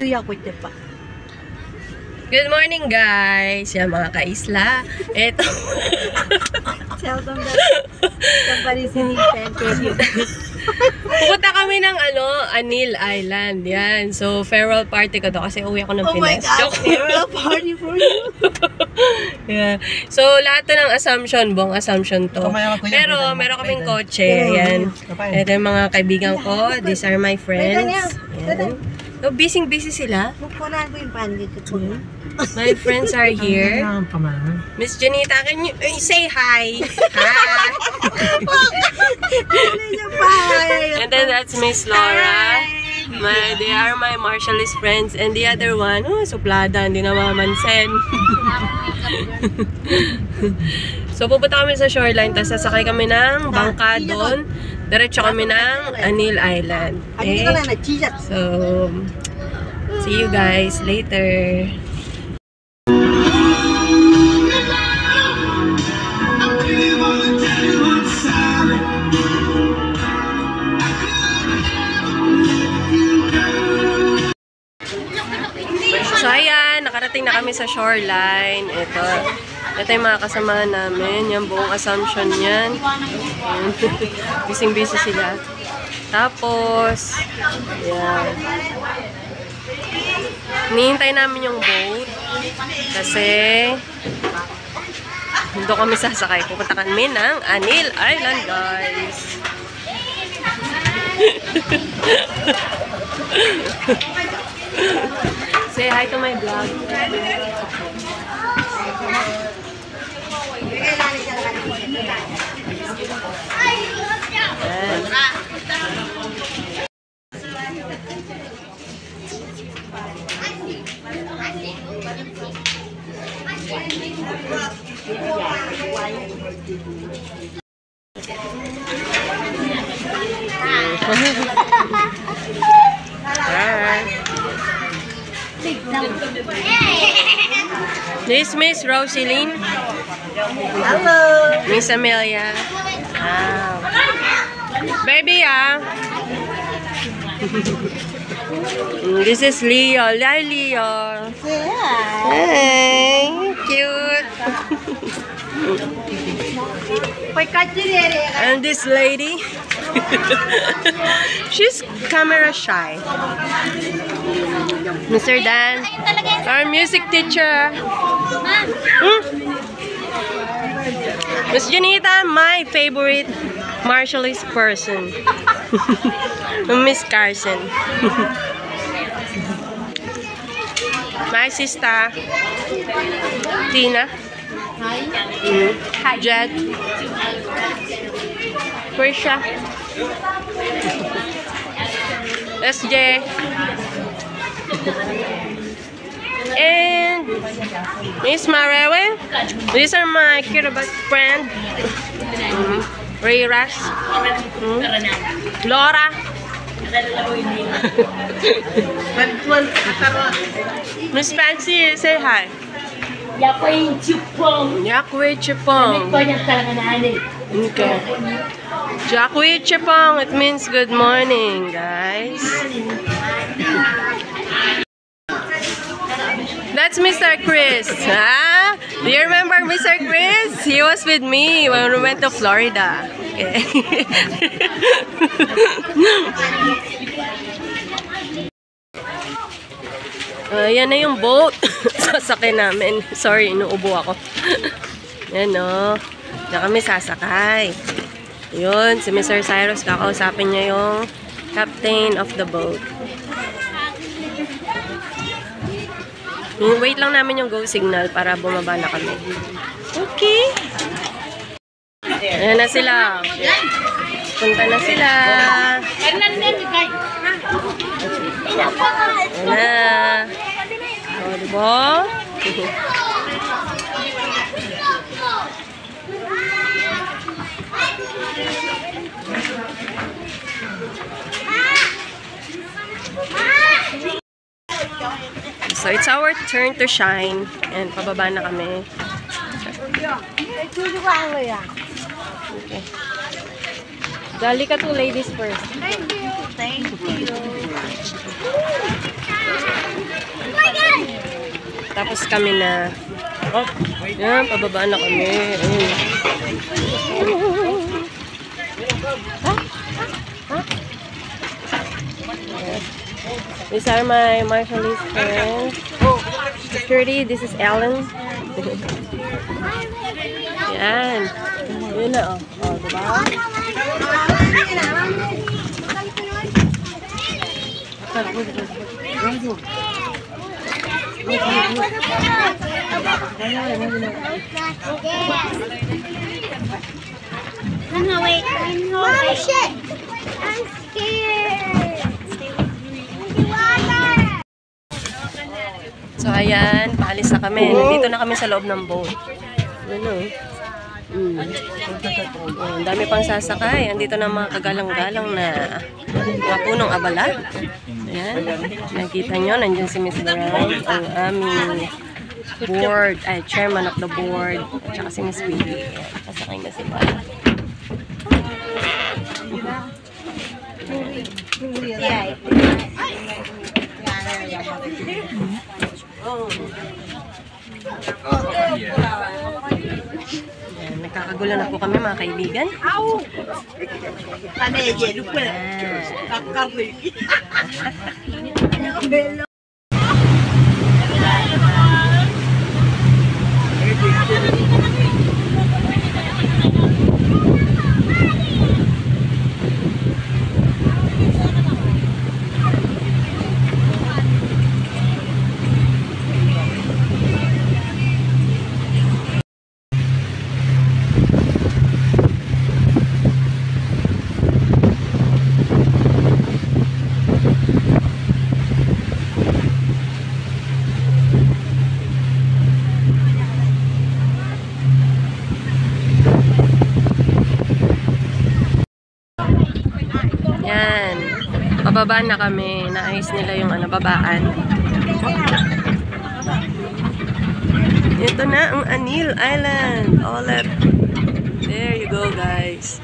Good morning guys! Yan mga kaisla. Ito. Tell them that somebody's in the Pupunta kami ng Anil Island. Yan. So, farewell party ko to kasi uwi ako ng Pinas. Oh my God! Farewell party for you! Yeah. So, lahat to ng Assumption. Buong Assumption to. Pero, meron kaming kotse. Yan. Ito yung mga kaibigan ko. These are my friends. Yan. So, busy sila. My friends are here. Miss Janita, can you say hi? Hi! And then that's Miss Laura. They are my Marshallese friends. And the other one, suplada, hindi na mamansin. So, pupunta kami sa shoreline, tapos sasakay kami ng bangka doon. Diretso kami ng Anil Island. Okay? So, see you guys later. So, ayan, nakarating na kami sa shoreline. Ito yung mga kasama namin. Yung buong Assumption yan. Busy sila. Tapos, ayan. Hinihintay namin yung boat. Kasi, doon kami sasakay. Pupunta kami ng Anil Island, guys. Say hi to my vlog. This is Miss Rosaline. Hello! Miss Amelia. Wow. Baby, This is Leo. Hi, Leo. Yeah. Hey, cute. And this lady, she's camera shy. Mr. Dan, our music teacher. Miss Janita, my favorite Marshallese person. Miss Carson. My sister, Tina. Hi. Jet. Krisha. SJ. And Miss Marewe. These are my Kiribati friend. Ray Rash. Laura. Miss Fancy, say hi. Yakwe Chipong. Yakwe Chipong. Okay. Yakwe Chipong, it means good morning, guys. That's Mr. Chris. Huh? Do you remember Mr. Chris? He was with me when we went to Florida. Okay. Yan na yung boat. Sasakay namin. Sorry, inuubo ako. Yan o. Na kami sasakay. Yun, si Mr. Cyrus, kakausapin niya yung captain of the boat. Wait lang namin yung go signal para bumaba na kami. Okay. Ayan na sila. Punta na sila. Ayan na. O, diba? So, it's our turn to shine. And pababa na kami. Okay. Dali ka to ladies first. Thank you. Thank you. Tapos kami na. Oh, yan, pababa na kami. Ayun. These are my martialist friends. Security, this is Ellen. Yan. Yun na, oh. Oh, diba? No, wait. Mom, shit! I'm scared! So, ayan. Paalis na kami. Nandito na kami sa loob ng boat. Ano? Ang dami pang sasakay. Andito na mga kagalang-galang na mga punong abala. Ayan. Nakikita nyo, nandiyan si Miss Brown, ang aming board, ay, chairman of the board, at saka si Miss Willie. Pasakay na sila. Ayan, nagkakagulo na po kami mga kaibigan. Yan. Pababa na kami. Naayos nila yung babaan. Ito na ang Anil Island. Olep. There you go, guys.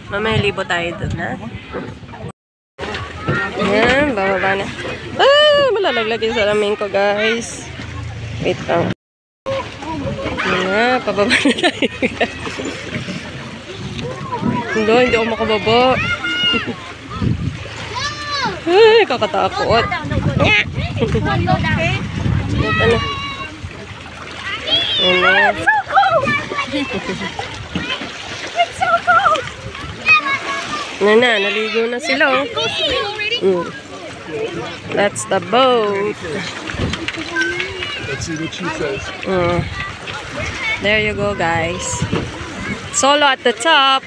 Mamaya libo tayo doon, ha? Yan. Bababa na. Ah! Malalaglag yung salamin ko, guys. Wait lang. Yan. Pababa na tayo, guys. Hindi ako makababa. Ay, kakatakot. Ito na. It's so cold! It's so cold! Naligo na sila. That's the boat. Let's see what she says. There you go, guys. Solo at the top.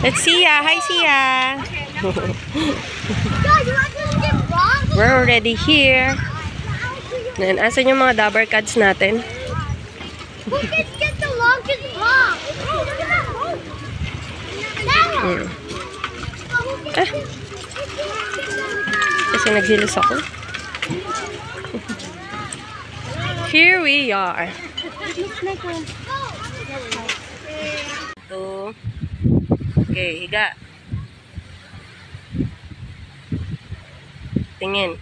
Let's see ya. Hi, Sia. We're already here. Then, asan yung mga dabber cards natin? Who can get the longest rock? Oh, look at that rope. Kasi naghilos ako. Here we are. Ito. Okay, higa. Tingin.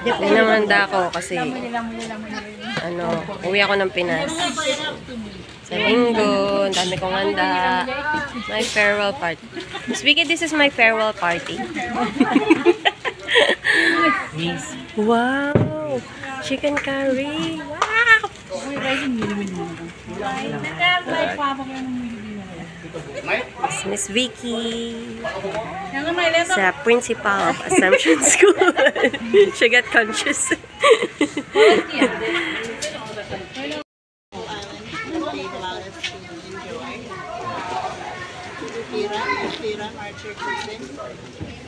Pinamanda ako kasi uwi ako ng Pinas. Sa linggo, ang dami kong handa. My farewell party. Speaking, this is my farewell party. Wow! Chicken curry! Wow! It's Miss Vicky. Sa principal of Assumption School. She got conscious. Archer person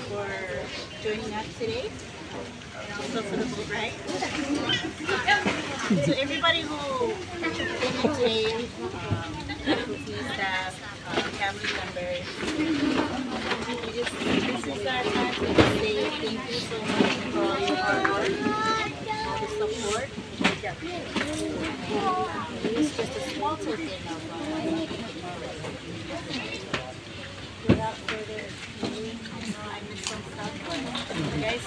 for joining us today. Also for the boat ride. So everybody who came in today, faculty, staff, family members, this is our time to stay Thank you so much for all your hard work, all the support. It's just a small token of without further ado, I missed some stuff, but guys,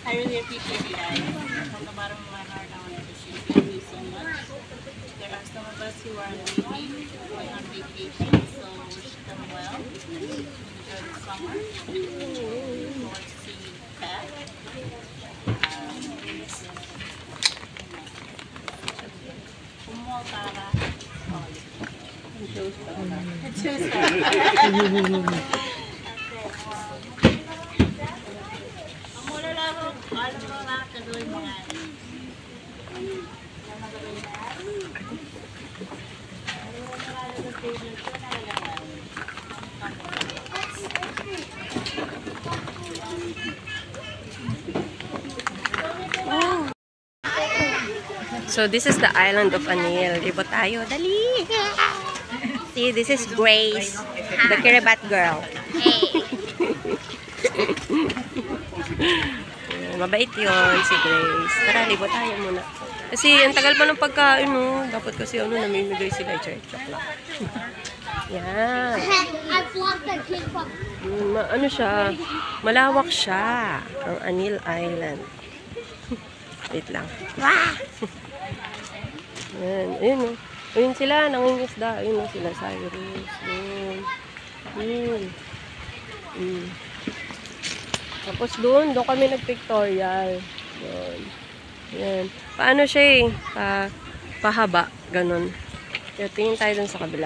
I really appreciate you guys. From the bottom of my heart, I want to appreciate you so much. There are some of us who are leaving, going on vacation, so wish them well. Enjoy the summer. Look forward to seeing you back. So this is the island of Anil. Libo tayo. Dali! See, this is Grace, the Kiribat girl. Mabait yun, si Grace. Tara, libo tayo muna. Kasi ang tagal pa ng pagkain, no? Dapat kasi namimigay sila. Check lang. Yan. I blocked the kid from. Ano siya? Malawak siya. Ang Anil Island. Wait lang. Ayan, ayun o. Ayun sila, nangingisda. Ayun o sila, Cyrus. Ayun. Tapos doon kami nag-pictorial. Doon. Ayan. Paano siya eh? Pahaba. Ganon. Kaya tingin tayo doon sa kabila.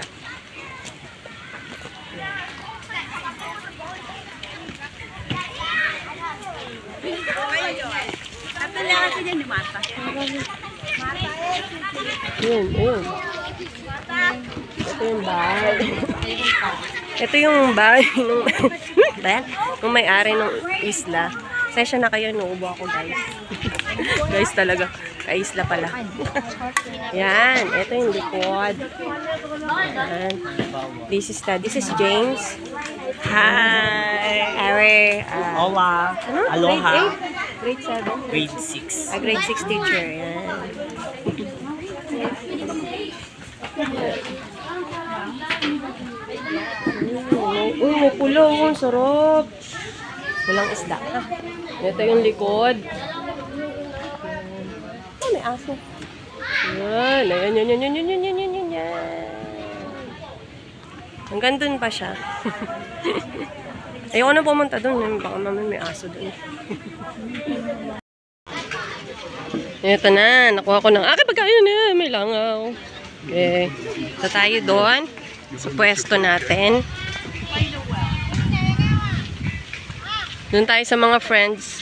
Yun. Ito yung bahay. Ito yung bahay nung may-ari ng isla. Session na kayo, nuubo ako guys. Guys talaga, kaisla pala. Yan, ito yung likod. Yan. This is James. Hi! Hola! Ano? Aloha! Grade 7? Grade 6. Grade 6 teacher. Yan. May pulo. Ang sarap. Walang isda. Ito yung likod. Oh, may aso. Yan. Yan. Hanggang dun pa siya. Ayoko na pumunta dun. Baka mamaya may aso dun. Ito na. Nakuha ko ng aking pagkain na. May langaw. Okay. So tayo doon. Sa pwesto natin. Doon tayo sa mga friends.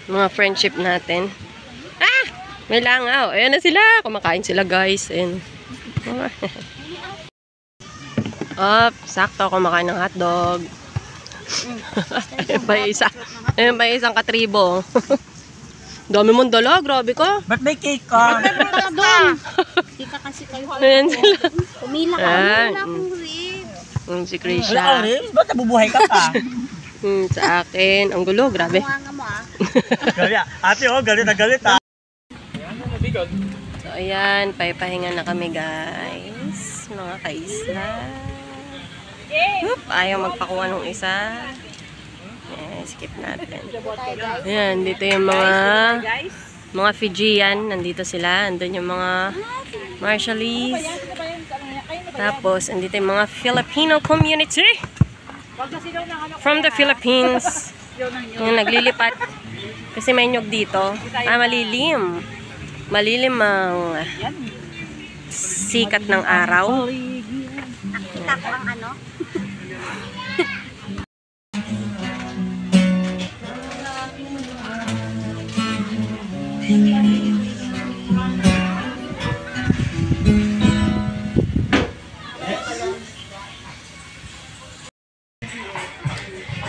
Mga friendship natin. Ah! May langaw. Ayan na sila. Kumakain sila guys. Ayan. Sakto. Kumakain ng hotdog. Ayan pa isang katribo. Dami mong dala. Grabe ka. Ba't may cake ka? Hindi ka kasi kayo. Ayan sila. Umila ka. Si Krisha. Ba't nabubuhay ka pa? Sa akin. Ang gulo. Grabe. Ate galit na galit ha. So ayan. Pahinga na kami guys. Mga kaisla. Ayaw magpakuha nung isa. Skip natin. Ayan, dito yung mga Fijian. Nandito sila. Andun yung mga Marshallese. Tapos, andito yung mga Filipino community. From the Philippines. Yung naglilipat. Kasi may nyog dito. Malilim. Malilim ang sikat ng araw. Nakita ko ang ano.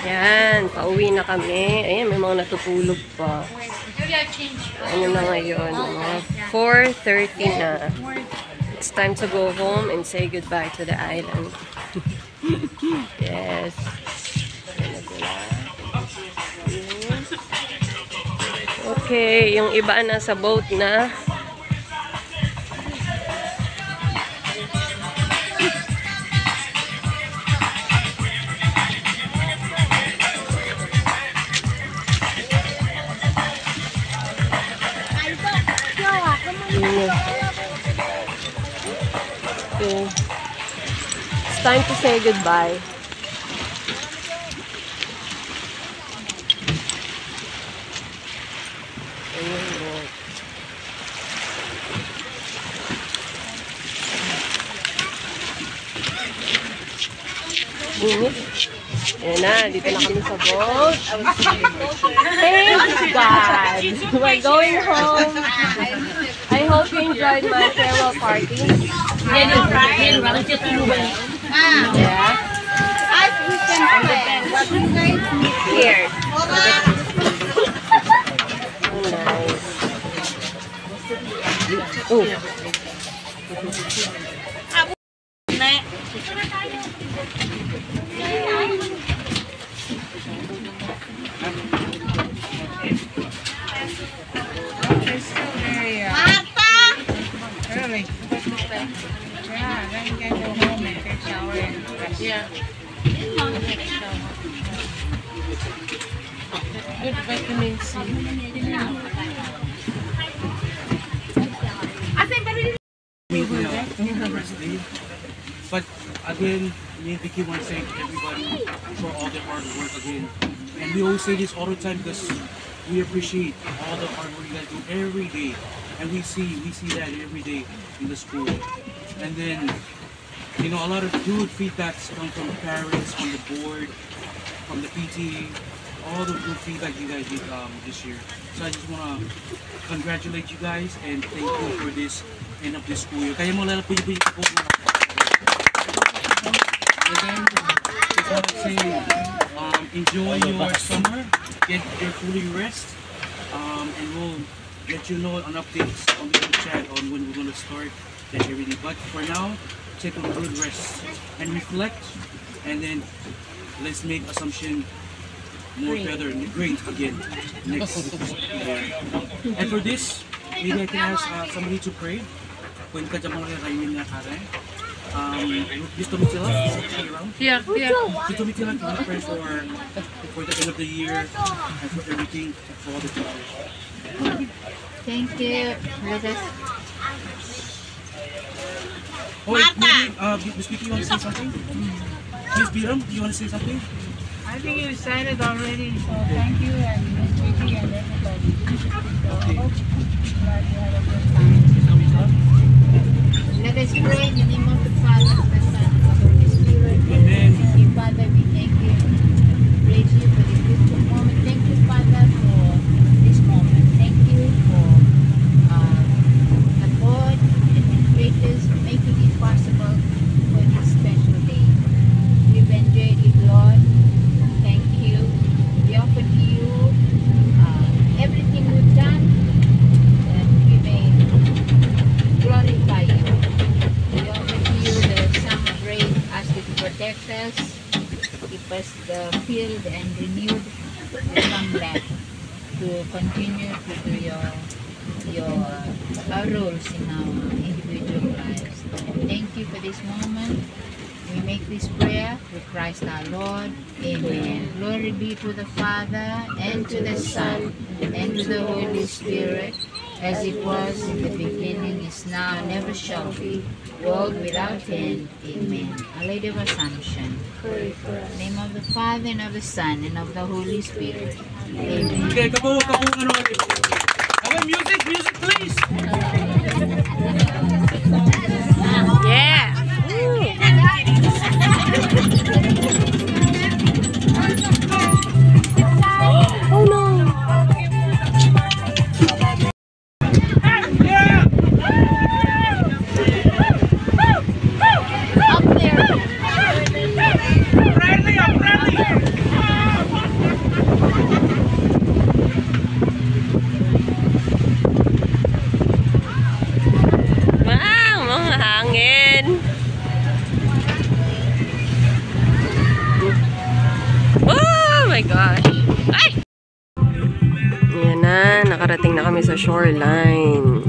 Yan, pauwi na kami. Ayan, may mga natutulog pa. Ano na ngayon? Mga 4:30 na. It's time to go home and say goodbye to the island. Yes. Ayan na sila. Okay, yung iba nasa boat na. Okay. It's time to say goodbye. Init. Ayan na, dito na kami sa boat. Thank God! We're going home. I hope you enjoyed my farewell party. Yeah. Here. Oh, nice. Really? Yeah, then you can go home and take a shower and rest. Yeah. Good vitamin C. But again, me and Vicky want to thank everybody for all their hard work again. And we always say this all the time because we appreciate all the hard work you guys do every day. And we see that every day in the school. And then, you know, a lot of good feedbacks come from parents, from the board, from the PT, all the good feedback you guys did this year. So I just want to congratulate you guys and thank you for this end of this school year. Kaya mo lalapin yung po. Again, just want to say, enjoy your summer, get your fully rest, and we'll let you know on updates on the chat on when we're going to start and everything. But for now, take a good rest and reflect, and then let's make assumption more better and great again next year. And for this, maybe I can ask somebody to pray. When ka dyan mga kainin na kare. Gusto mo sila? Yeah. Gusto mo sila to pray for the end of the year and for everything, for all the teachers. Thank you. Let us. Oh, maybe, Miss Vicky, you want to say something? Miss Biram, do you want to say something? I think you said it already, so thank you and Miss Vicky and everybody. So I hope glad you had a good time. Let us pray in the name of the Father, the Son, and the Holy Spirit. Amen. Thank you, Father. We thank you. Praise you for this beautiful moment. Thank you, Father, for this moment. Thank you for the board, administrators, making it possible for this special day. We've enjoyed it, Lord. Thank you. We offer to you everything we've done, that we may glorify you. We offer to you the summer break, ask you to protect us, keep us the field and renewed to come back to continue to do our roles in our individual lives. Thank you for this moment. We make this prayer through Christ our Lord. Amen. Glory be to the Father, and to the Son, and to the Holy Spirit, as it was in the beginning, is now, and ever shall be, world without end. Amen. Our Lady of Assumption. In the name of the Father, and of the Son, and of the Holy Spirit. Amen. Okay, kapo, ano. Music, please! Yeah! Oh no! Wow! Mga hangin! Oh my gosh! Ay! Yan na, nakarating sa shoreline.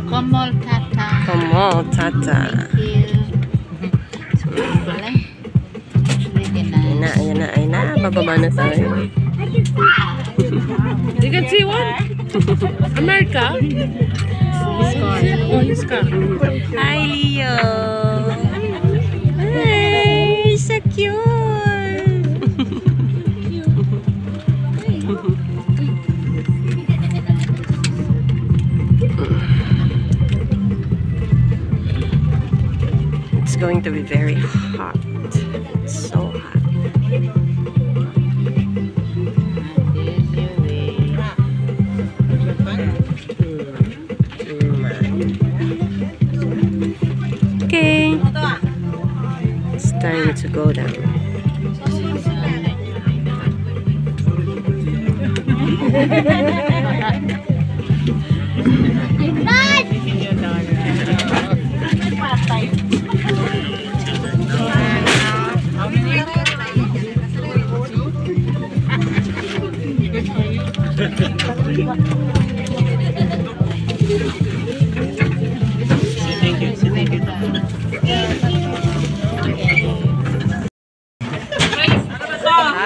Komol Tata. Komol Tata. Thank you. Wala. Ayan na. Bababa na tayo. You can see one. America. His car. Hi, Leo. Hi, so cute. It's going to be very hot. It's so hot. Okay. It's time to go down.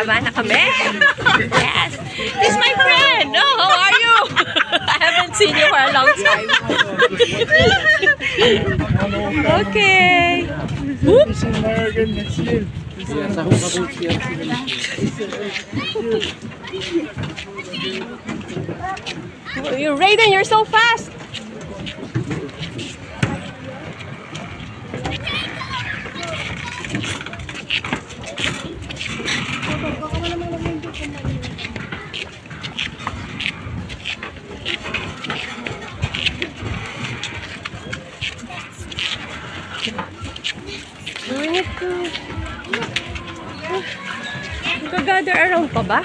Baba na kami. Yes. This is my friend. Oh, how are you? I haven't seen you for a long time. Okay. Whoop. You're Raiden, you're so fast. Gather around pa ba?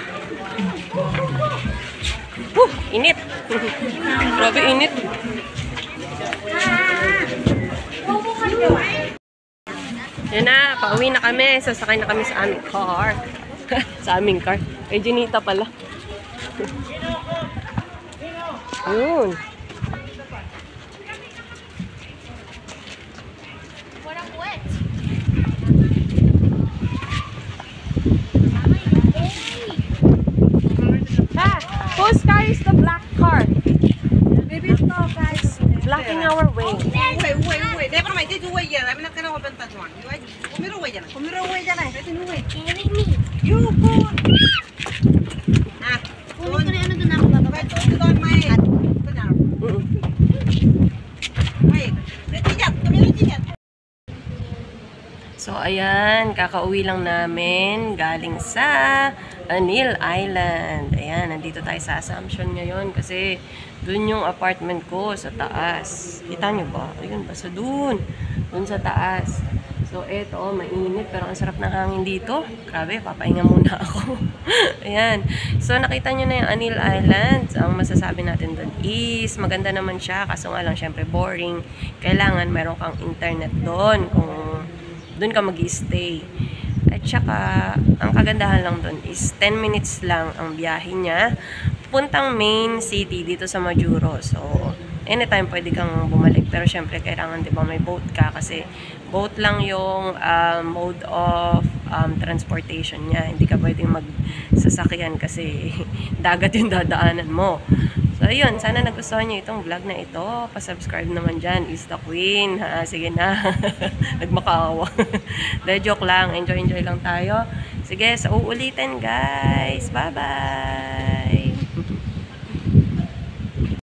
Init. Grabe init. Yan na, pauwi na kami. Sasakay na kami sa aming car. Sa aming car. Kay Junita pala. Yun. Whose car is the black car? Maybe it's not, guys. Blocking our way. Wait. Never mind. Did you wait yet? I'm not gonna open that one. You wait. Kumiro wait, Jana. Kumiro wait, Jana. Did you wait? Carry me. You go. Ah. Kunin ko na ano doon ako bababa. Wait, don't mind. Wait. Kumiro dyan. So, ayan. Kakauwi lang namin. Galing sa Anil Island. Ayan, nandito tayo sa Assumption ngayon kasi dun yung apartment ko sa taas. Kita nyo ba? Ayun, basta dun. Dun sa taas. So, eto, mainit pero ang sarap ng hangin dito. Grabe, papahinga muna ako. Ayan. So, nakita nyo na yung Anil Island. Ang masasabi natin dun is maganda naman siya. Kaso nga lang, syempre boring. Kailangan meron kang internet dun kung dun ka mag-stay. At saka, ang kagandahan lang dun is 10 minutes lang ang biyahe niya puntang main city dito sa Majuro. So, anytime pwede kang bumalik. Pero syempre, kailangan di ba may boat ka kasi boat lang yung mode of transportation niya. Hindi ka pwedeng magsasakyan kasi dagat yung dadaanan mo. So, ayun. Sana nagustuhan nyo itong vlog na ito. Pa-subscribe naman dyan. Is the Queen. Ha? Sige na. Nagmakaawa. Dahil joke lang. Enjoy lang tayo. Sige, sa uulitin guys. Bye-bye!